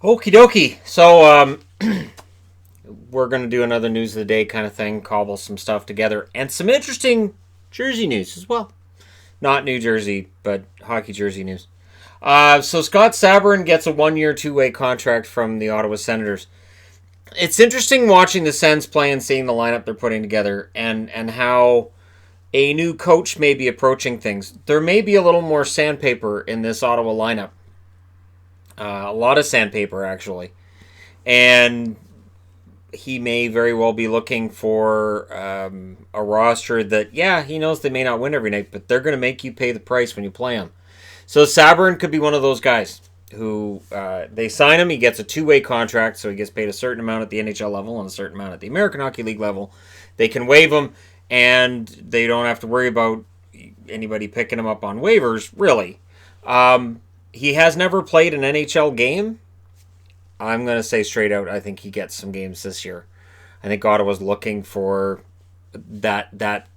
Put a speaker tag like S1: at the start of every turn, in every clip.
S1: Okie dokie. So, we're going to do another news of the day kind of thing, cobble some stuff together, and some interesting jersey news as well. Not New Jersey, but hockey jersey news. So Scott Sabourin gets a 1-year, 2-way contract from the Ottawa Senators. It's interesting watching the Sens play and seeing the lineup they're putting together and how a new coach may be approaching things. There may be a little more sandpaper in this Ottawa lineup. A lot of sandpaper, actually. And he may very well be looking for a roster that, he knows they may not win every night, but they're going to make you pay the price when you play them. So Sabourin could be one of those guys who they sign him. He gets a 2-way contract, so he gets paid a certain amount at the NHL level and a certain amount at the American Hockey League level. They can waive him, and they don't have to worry about anybody picking him up on waivers, really. He has never played an NHL game. I'm going to say straight out, I think he gets some games this year. I think Ottawa's looking for that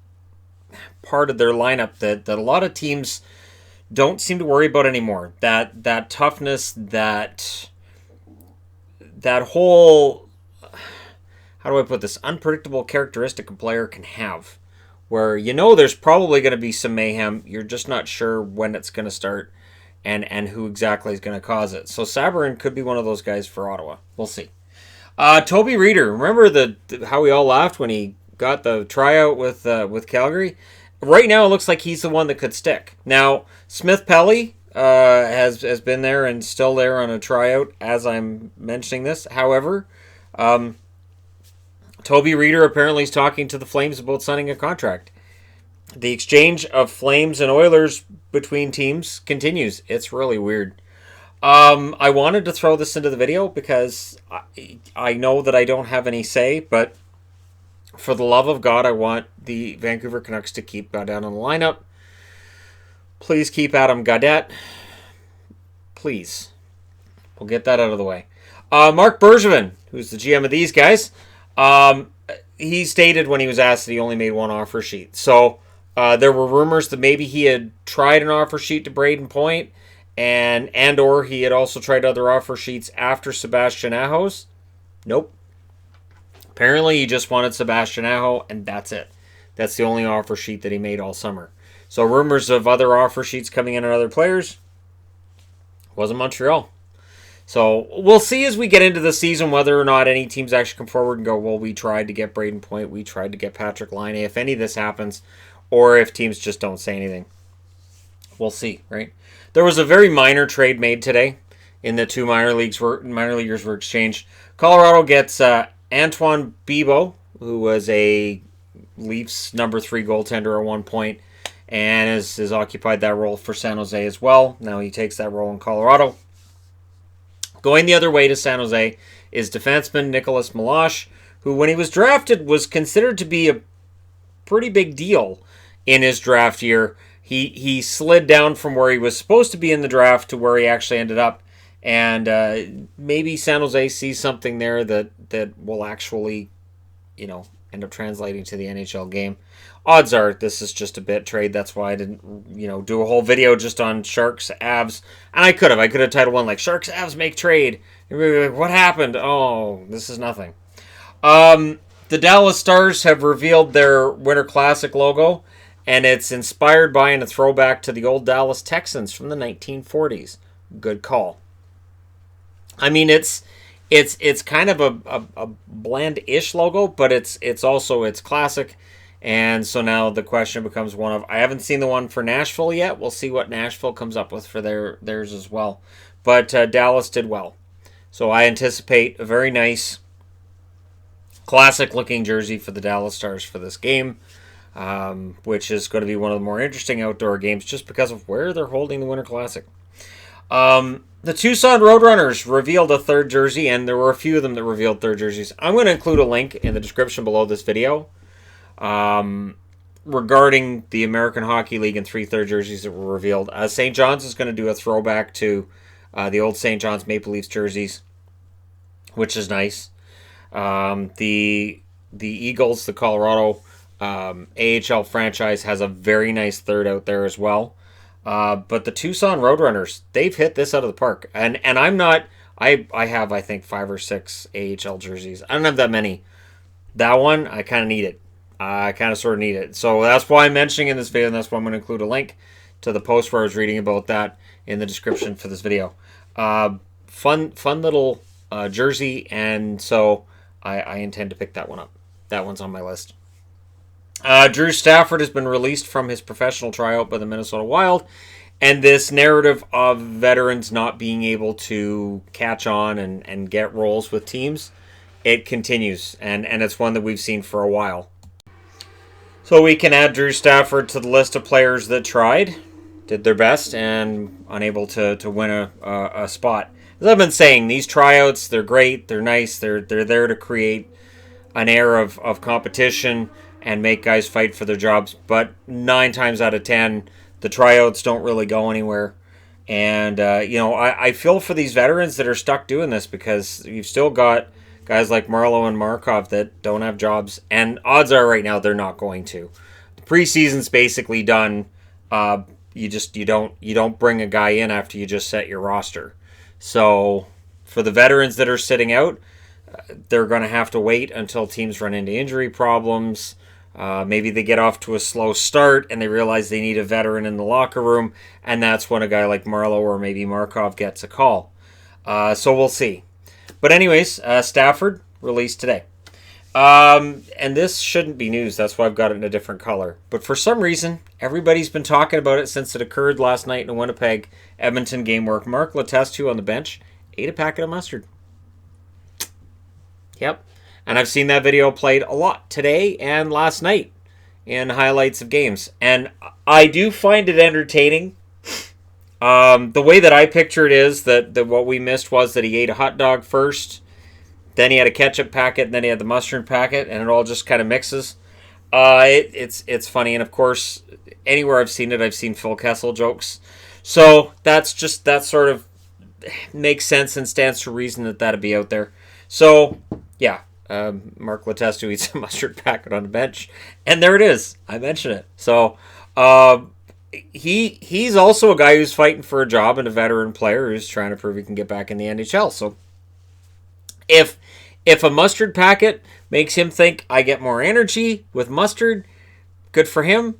S1: part of their lineup that a lot of teams don't seem to worry about anymore. That toughness, that whole, how do I put this, unpredictable characteristic a player can have. Where there's probably going to be some mayhem. You're just not sure when it's going to start and who exactly is going to cause it. So Sabourin could be one of those guys for Ottawa. We'll see. Toby Rieder, remember how we all laughed when he got the tryout with Calgary? Right now, it looks like he's the one that could stick. Now, Smith Pelly has been there and still there on a tryout as I'm mentioning this. However, Toby Rieder apparently is talking to the Flames about signing a contract. The exchange of Flames and Oilers between teams continues. It's really weird. I wanted to throw this into the video because I know that I don't have any say, but for the love of God, I want the Vancouver Canucks to keep down in the lineup. Please keep Adam Gaudette. Please. We'll get that out of the way. Mark Bergevin, who's the GM of these guys, he stated when he was asked that he only made one offer sheet. So there were rumors that maybe he had tried an offer sheet to Braden Point and or he had also tried other offer sheets after Sebastian Aho's. Nope. Apparently, he just wanted Sebastian Aho, and that's it. That's the only offer sheet that he made all summer. So rumors of other offer sheets coming in on other players wasn't Montreal. So we'll see as we get into the season whether or not any teams actually come forward and go, well, we tried to get Braden Point, we tried to get Patrick Laine, if any of this happens, or if teams just don't say anything. We'll see, right? There was a very minor trade made today in the two minor leaguers were exchanged. Colorado gets Antoine Bibeau, who was a Leafs number 3 goaltender at one point and has occupied that role for San Jose as well. Now he takes that role in Colorado. Going the other way to San Jose is defenseman Nicholas Milosh, who when he was drafted was considered to be a pretty big deal in his draft year. He slid down from where he was supposed to be in the draft to where he actually ended up. And maybe San Jose sees something there that will actually, end up translating to the NHL game. Odds are this is just a bit trade. That's why I didn't, do a whole video just on Sharks-Avs. And I could have titled one like Sharks-Avs make trade. Like, what happened? Oh, this is nothing. The Dallas Stars have revealed their Winter Classic logo, and it's inspired by and a throwback to the old Dallas Texans from the 1940s. Good call. I mean, it's kind of a bland-ish logo, but it's also classic. And so now the question becomes one of, I haven't seen the one for Nashville yet. We'll see what Nashville comes up with for theirs as well. But Dallas did well. So I anticipate a very nice, classic-looking jersey for the Dallas Stars for this game, which is going to be one of the more interesting outdoor games just because of where they're holding the Winter Classic. The Tucson Roadrunners revealed a third jersey, and there were a few of them that revealed third jerseys. I'm going to include a link in the description below this video regarding the American Hockey League and 3 third jerseys that were revealed. St. John's is going to do a throwback to the old St. John's Maple Leafs jerseys, which is nice. The Eagles, the Colorado AHL franchise, has a very nice third out there as well. But the Tucson Roadrunners, they've hit this out of the park. And I'm not I have, I think, 5 or 6 AHL jerseys. I don't have that many. That one, I kind of need it. I kind of sort of need it. So that's why I'm mentioning in this video, and that's why I'm going to include a link to the post where I was reading about that in the description for this video. Fun little jersey, and so I intend to pick that one up. That one's on my list. Drew Stafford has been released from his professional tryout by the Minnesota Wild, and this narrative of veterans not being able to catch on and get roles with teams, it continues, and it's one that we've seen for a while. So we can add Drew Stafford to the list of players that tried, did their best, and unable to win a spot. As I've been saying, these tryouts, they're great, they're nice, they're there to create an air of competition and make guys fight for their jobs, but 9 times out of 10, the tryouts don't really go anywhere. And, I feel for these veterans that are stuck doing this, because you've still got guys like Marleau and Markov that don't have jobs, and odds are right now they're not going to. The preseason's basically done. You don't bring a guy in after you just set your roster. So for the veterans that are sitting out, they're going to have to wait until teams run into injury problems. Maybe they get off to a slow start and they realize they need a veteran in the locker room, and that's when a guy like Marleau or maybe Markov gets a call. So we'll see. But anyways, Stafford released today. And this shouldn't be news. That's why I've got it in a different color. But for some reason, everybody's been talking about it since it occurred last night in a Winnipeg Edmonton game where Mark Letestu on the bench ate a packet of mustard. Yep. And I've seen that video played a lot today and last night in highlights of games. And I do find it entertaining. The way that I picture it is that what we missed was that he ate a hot dog first, then he had a ketchup packet, and then he had the mustard packet, and it all just kind of mixes. It's funny, and of course, anywhere I've seen it, I've seen Phil Kessel jokes. So that sort of makes sense and stands to reason that that'd be out there. So yeah, Mark Letestu eats a mustard packet on the bench, and there it is. I mentioned it. So he's also a guy who's fighting for a job and a veteran player who's trying to prove he can get back in the NHL. So if a mustard packet makes him think I get more energy with mustard, good for him.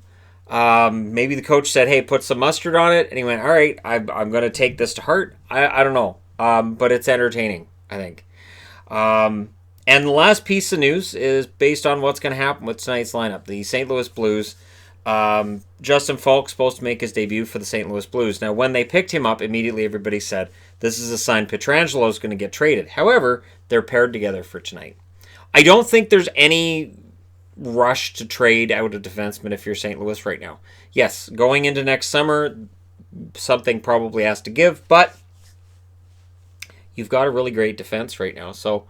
S1: Maybe the coach said, hey, put some mustard on it, and he went, all right, I'm going to take this to heart. I don't know, but it's entertaining, I think. And the last piece of news is based on what's going to happen with tonight's lineup. The St. Louis Blues, Justin Falk's supposed to make his debut for the St. Louis Blues. Now, when they picked him up, immediately everybody said, this is a sign Pietrangelo's going to get traded. However, they're paired together for tonight. I don't think there's any rush to trade out a defenseman if you're St. Louis right now. Yes, going into next summer, something probably has to give, but you've got a really great defense right now, so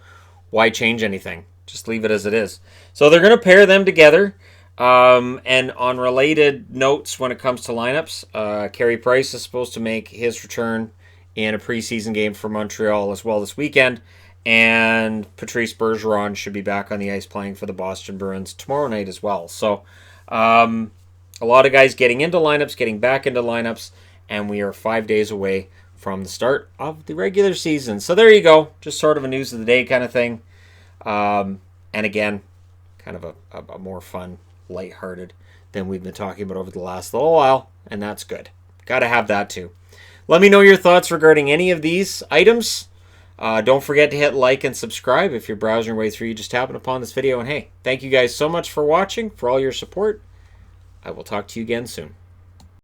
S1: why change anything? Just leave it as it is. So they're going to pair them together. And on related notes when it comes to lineups, Carey Price is supposed to make his return in a preseason game for Montreal as well this weekend. And Patrice Bergeron should be back on the ice playing for the Boston Bruins tomorrow night as well. So a lot of guys getting into lineups, getting back into lineups, and we are 5 days away from the start of the regular season. So there you go. Just sort of a news of the day kind of thing. And again, kind of a more fun, lighthearted than we've been talking about over the last little while, and that's good. Got to have that too. Let me know your thoughts regarding any of these items. Don't forget to hit like and subscribe if you're browsing your way through. You just happened upon this video. And hey, thank you guys so much for watching, for all your support. I will talk to you again soon.